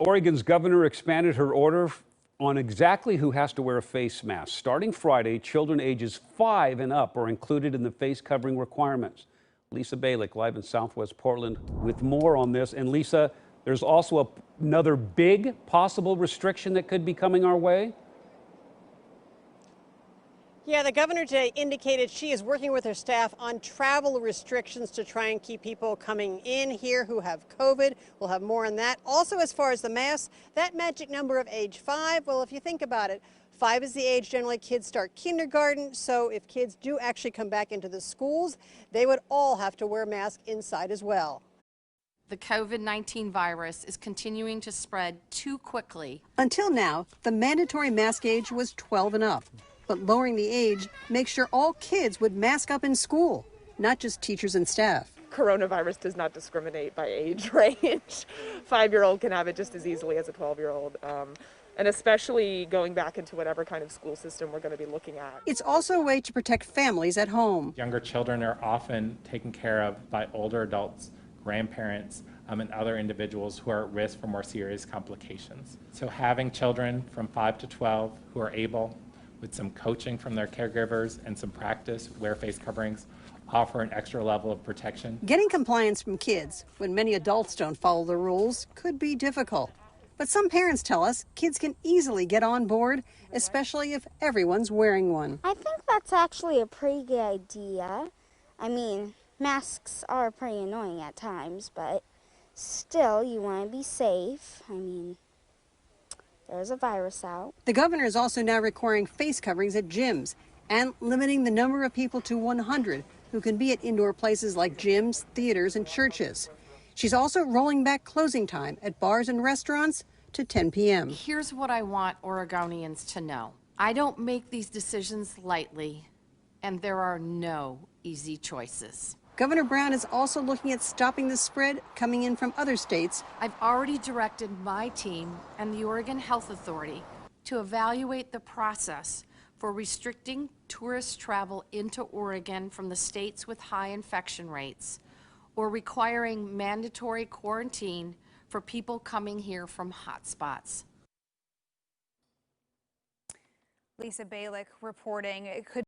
Oregon's governor expanded her order on exactly who has to wear a face mask. Starting Friday, children ages 5 and up are included in the face covering requirements. Lisa Balick, live in Southwest Portland, with more on this. And Lisa, there's also another big possible restriction that could be coming our way. Yeah, the governor today indicated she is working with her staff on travel restrictions to try and keep people coming in here who have COVID. We'll have more on that. Also, as far as the masks, that magic number of age 5, well, if you think about it, 5 is the age generally kids start kindergarten. So if kids do actually come back into the schools, they would all have to wear masks inside as well. The COVID-19 virus is continuing to spread too quickly. Until now, the mandatory mask age was 12 and up. But lowering the age makes sure all kids would mask up in school, not just teachers and staff. Coronavirus does not discriminate by age range. 5-year-old can have it just as easily as a 12-year-old. And especially going back into whatever kind of school system we're going to be looking at. It's also a way to protect families at home. Younger children are often taken care of by older adults, grandparents, and other individuals who are at risk for more serious complications. So having children from 5 to 12 who are able, with some coaching from their caregivers and some practice, wear face coverings, offer an extra level of protection. Getting compliance from kids when many adults don't follow the rules could be difficult. But some parents tell us kids can easily get on board, especially if everyone's wearing one. I think that's actually a pretty good idea. I mean, masks are pretty annoying at times, but still, you want to be safe. I mean, there's a virus out. The governor is also now requiring face coverings at gyms and limiting the number of people to 100 who can be at indoor places like gyms, theaters, and churches. She's also rolling back closing time at bars and restaurants to 10 p.m. Here's what I want Oregonians to know. I don't make these decisions lightly, and there are no easy choices. Governor Brown is also looking at stopping the spread coming in from other states. I've already directed my team and the Oregon Health Authority to evaluate the process for restricting tourist travel into Oregon from the states with high infection rates, or requiring mandatory quarantine for people coming here from hotspots. Lisa Balick reporting. It could